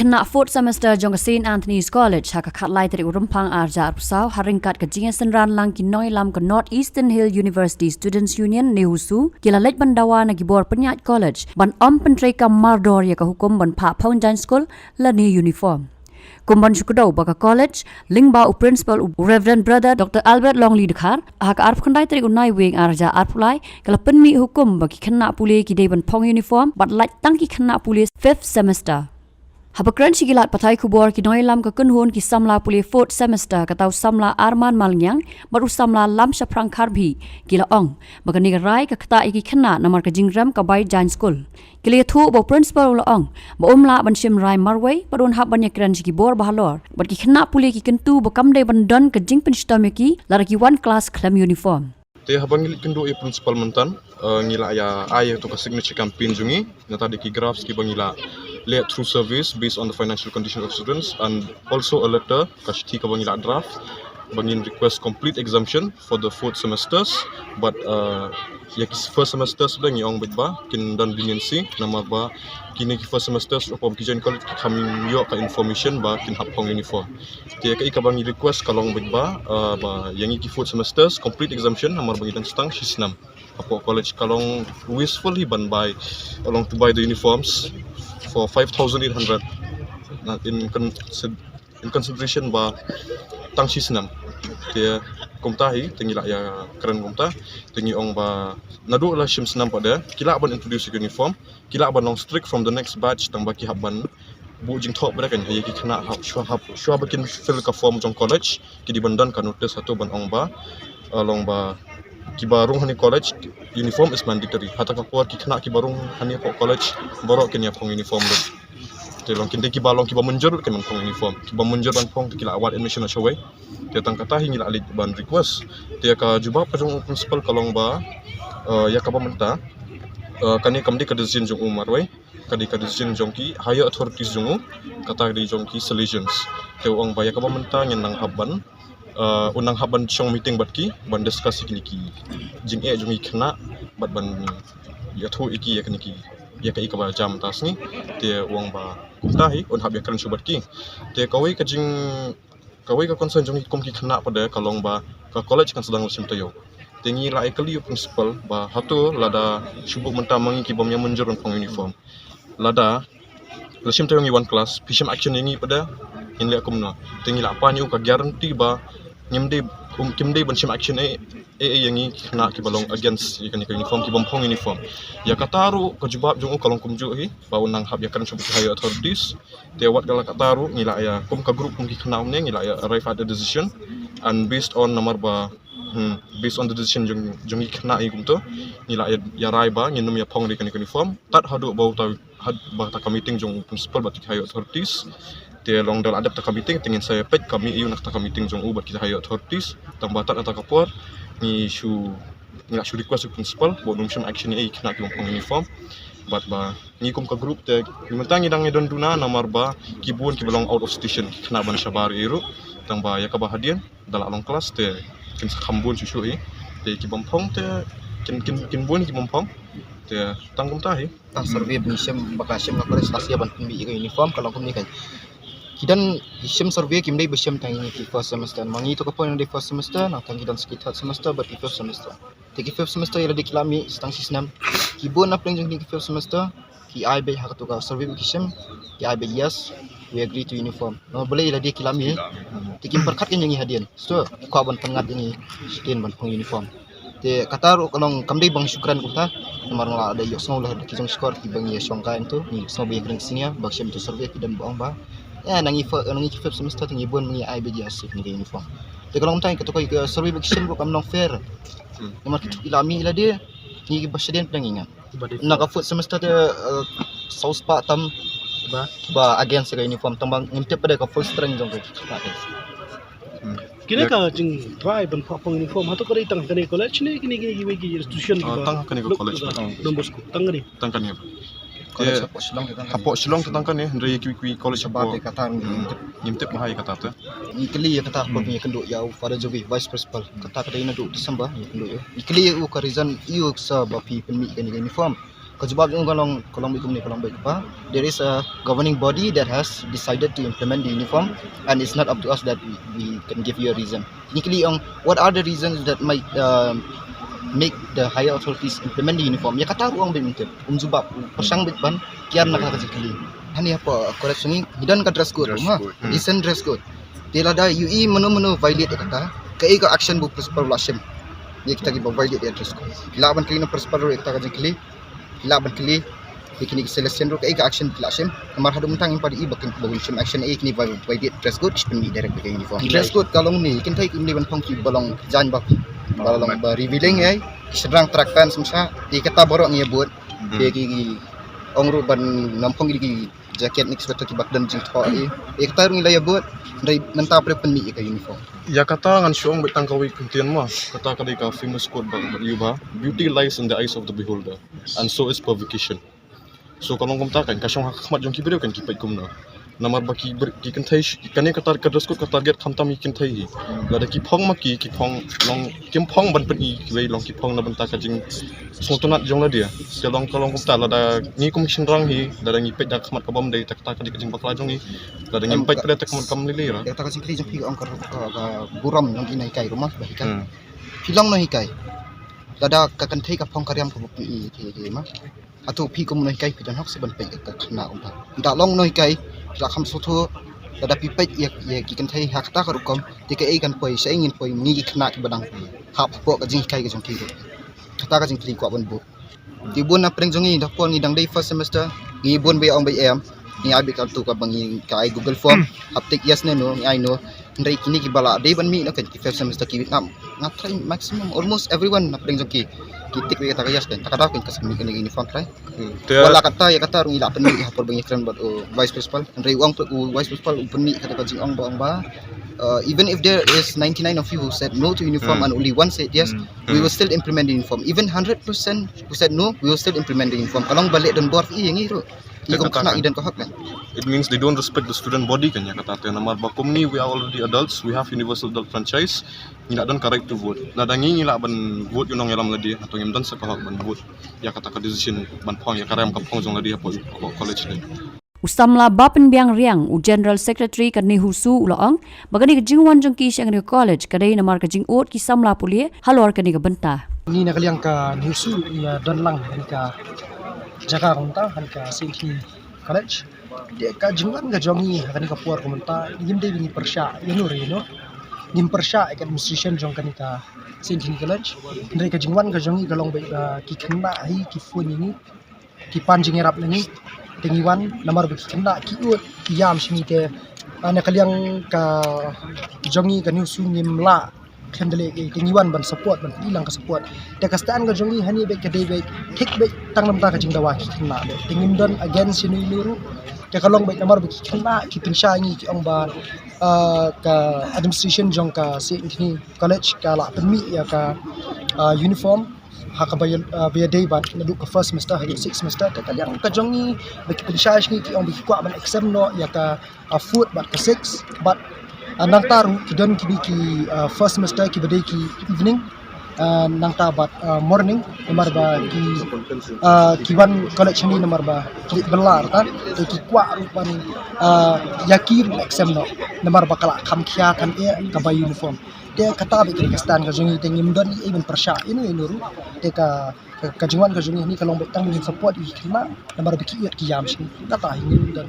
kena fourth semester jong St Anthony's College haka khatlai teri urumpang arja arpsau haringkat ke jinga senran lang ki noilam ke North Eastern Hill University Students Union nehusu kila lej bandawa na gibor penyat college ban pentrei ka mardor ya ka hukum ban pa Fountain School la ni uniform. Kumban syukudau baka college lingba u principal u Reverend Brother Dr. Albert Longley dekhar haka arp khandai teri unai wing arja arpulai kala penmi hukum bagi kena pulih ki dei ban pong uniform bat laj tangki kena pulih 5th semester. Habakran sigilat patai kubor ki noilam ka kunhun ki samla pulih 4th semester katau samla Arman Malnyang baru samla lam shaprang karbhi kila ong bagani rai ka kata iki kena namar ka jingram ka bai jan school kili thu bo principal ula ong ba umla ban shim rai marway barun hab ban yakran ki bor bahalor bar ki kena pulih ki kentu bakam de ban don ka jing penstam ki laraki one class clam uniform. Te habang kendo e principal mentan ngila ya ay to ka signature campaign jungi nata de ki graphs ki bangila late through service based on the financial condition of students and also a letter kashti ka bangila draft bangin request complete exemption for the 4th semesters but ya ki first semester sudah ngiong bitba kin dan leniency nama ba kini ki first semester of Kijan College kami yo ka information ba kin hapong uniform dia ka bangi request kalong bitba ba yang ki 4th semesters complete exemption namar bangi dan stang sisnam apo college kalong wishfully ban buy along to buy the uniforms for 5,800 in consideration ba tang sisnam dia komtahi tingila ya keren komta tingi ong ba nadu la shim senam pada kila ban introduce uniform kila ban long strict from the next batch tang baki haban bu jing thok bada kan hayi ki khana shwa bakin fill ka form jong college ki di bandan kan notice satu ban ong ba long ba ki barung hani college uniform is mandatory hata ka kuat ki khana ki barung hani college borok ken ya pong uniform lo telong kinde ki balong ki ba munjur ken pong uniform ki ba munjur ban pong kila awat admission showai dia tang kata hingila alit ban request dia ka jubah pajong principal kalong ba ya ka pamenta kani kamdi ka decision jong umar wai kadi ka decision jong ki higher authorities jong kata di jong ki solutions te ong ba ya ka pamenta nang haban unang haban chong meeting bat ki ban discuss ki jing e jong ikna bat ban ya thu iki ya kaniki ya ka ikaba jam tas ni te ong ba kumtahi on hab ya kan subat ki te kawai ka jing kawai ka concern jong kom ki khana pada kalong ba ka college kan sedang musim tayo tingi la ekali principal ba hatu lada subuk mentamangi ki bomnya menjurun pong uniform lada musim tayo ngi one class pisham action ini pada inle akumna tingi la pa ni ka guarantee ba nyemde kimde ban shim action yangi khana ki balong against ikan uniform ki bompong uniform ya kataru ka jubab jong kalong kumju hi ba unang hab ya kan subuk higher authorities te wat kala kataru ngila ya kum ka group kum ki khana umne ngila ya arrive at the decision and based on namar ba based on the decision jong khana i kumto ngila ya rai ba nginum ya pong ikan uniform tat hadu bau ta had ba ta meeting jong principal ba higher authorities te long dal adapt ta meeting tingin saya pet kami iu nak ta meeting jong ubat kita higher authorities tambatat ata kapor ni shu ngak shu request principal bo num shim action e kena ki pong uniform bat ba ni kum ka group te mentangi dang edon duna namar ba kibun ki belong out of station kena ban shabar iru tang ba ya ka bahadian dal along class te kin khambun shu e te ki bompong te kin bun ki bompong te tangkum tahi tang survey bisham bakashim ka prestasi ban pembi uniform kalau kum ni kan kidan isham survey kimdai bisham tangi ki first semester mangi to ka point di first semester na tangi dan sekit third semester but fifth semester te ki fifth semester ila diklami stang sisnam ki bon na pleng jeng ki fifth semester ki ai be hak to ka survey bisham ki ai be yes we agree to uniform no boleh ila diklami te kim perkat yang hadian so ko ban pengat ini skin ban pong uniform te kataru kalong kamdai bang syukran kunta nomor ngala ada yok song lah ki jong score ki bang ye song kain tu ni so be kring sinia basham to survey ki dan boang ba ya nangi fifth semester tingi bon mengi ai be asif ni uniform te kalong tai ketok ke survey biksim ko kam nong fair nomor kitu ilami ila dia ni basadian pengingan na ka fourth semester te saus pa tam ba against ke uniform tambang ngimte pada ka full strength jong ke kini ka jing try ban pong uniform hatu ko tang kani college ni kini institution tang kani college Don Bosco tang ni college hapo silong tentang kan ya dari kui college hapo kata ngimtip bahaya kata tu ikli ya kata ko punya kenduk ya pada jogi vice principal kata kada ina duk December ya kenduk ya ikli u ka reason iu sa ba pi penmi kan uniform Kejebab yung kalong baik apa. There is a governing body that has decided to implement the uniform, and it's not up to us that we can give you a reason. Technically, what are the reasons that might make the higher authorities implement the uniform? Ya kata ruang begitu. Zubab persang bitban kian nak kajikli. Hani apa correction ni? Hidan ka dress code, decent dress code. Dia ada UE menu violate kata. Kai ka action bu principal lashim. Dia kita giba violate dia dress code. Laban kali na principal kita kajikli. Laban kali kini selection ro kai ka action lashim. Kamar hadu mentang pada i bakin bawulshim action kini violate dress code spend direct ke uniform. Dress code kalong ni kin thai ni ban phong ki balong jan bak. Balong ba revealing ai sedang traktan semsa di kata borok ni buat. Dia ki ongru ban nampong ki jaket ni sebab tu bakdan jing tho ai kata rung ilaya buat dari mentah pre penmi ke uniform. Ya kata ngan syong betang kawi kentian mah kata kadai ka famous quote bang yuba, beauty lies in the eyes of the beholder and so is provocation. So kalau ngomta kan kasyong hakmat jong kibireu kan kipai kumna namar baki ki kentai kane kata kadras ko target khamtam ki kentai lada ki phong ma ki phong long kim phong ban pen i wei long ki phong na banta ka jing songtonat jong la dia selong kalong kumta lada ni commission rang hi lada ngi pet dak khamat ka bom dei tak ka jing bakla jong ni lada ngi pet pada tak kam lili ra Dia kata singkli jong pi ka buram jong inai kai rumah bahikan. Filong no hikai. Lada ka kentai ka phong karyam ka bupi i mah. Atau pi ko munai kai pidan hok seban pe ka khna umpa. Da long no hikai. La kham soto lada pi pet ya ki kentai hak ta ka rukom tika ai kan poi sai ngin poi ni ki khna ki badang. Hap po ka jing kai ka jong ti. Kata ka jing tri ko ban bu. Di bun na preng jong ni da pon ni dang day first semester. Ni bun be ong be em. Ni abi ka tu ka bangi ka ai Google Form. Update yes no ni ai no. Ndai kini ki bala day ban mi na kan ki first semester ki Vietnam. Ngatrai maximum almost everyone na preng jong ki tik we kata yes dan takada kan kasmi kan uniform try. Wala kata ya kata rung ila penmi hapor bangi keren buat vice principal. Ndai uang vice principal penmi kata ka jing ong ba. Even if there is 99 of you who said no to uniform and only one said yes, we will still implement the uniform. Even 100% who said no, we will still implement the uniform. Kalong balik dan board yang itu. Ikong kena idan ko haklan. It means they don't respect the student body kan ya kata tena namar bakum ni we are already adults, we have universal adult franchise. Nila dan correct to vote. Nadangi nila ban vote yunong yalam ladi atau ngem dan sekahak ban vote. Ya kata ka decision ban pong ya karam ka pong jong ladi apa college ni. Usamla Bapen Biang Riang, General Secretary Kadni Husu Ulaong, bagani ka jingwan jong ki siang ni college kadai namar ka jing ot ki samla pulie halor kani ka benta. Ni nakaliang ka Husu ya dan lang ka jaga konta ka Sydney College. Dia ka jingwan ka jongi kan ka puar komenta yim dei ni persya yano reno. Nim persya administration jong kan ka Sydney College. Ndai ka jingwan ka jongi galong bai ki kena hi ki phone ni ki panjing erap ni tengiwan namar bagi kena kiut kiam simite nakaliang ka jongi ka Husu ngimla kendele tengiwan ban support ban hilang ka support de kastaan ka jongi hani be kede be tik be tanglam ta ka jingdawa ki kena be tengim don against ni luru de kalong be namar bagi kena ki pinsha ni ki ong ba ka administration jong ka Sydney College ka la penmi ya ka uniform hak bayar day ban naduk ke first semester hari 6 semester tak kalian ka jongi bagi pensage ni ki ong bagi kuat ban exam no ya ka food bat ke 6 but nang taru ki don ki first semester ki badai ki evening nang ta bat morning nomor ba ki wan college ni nomor ba ki belar ta ki kuat rupan yakir exam no nomor ba kala kam khia kan e ka bay uniform dia kata be ki stan ka jongi tengim don even persya ini nuru dia ka jingwan ka jongi ni kalong betang ni support i kena nomor be ki yam sini kata ingin dan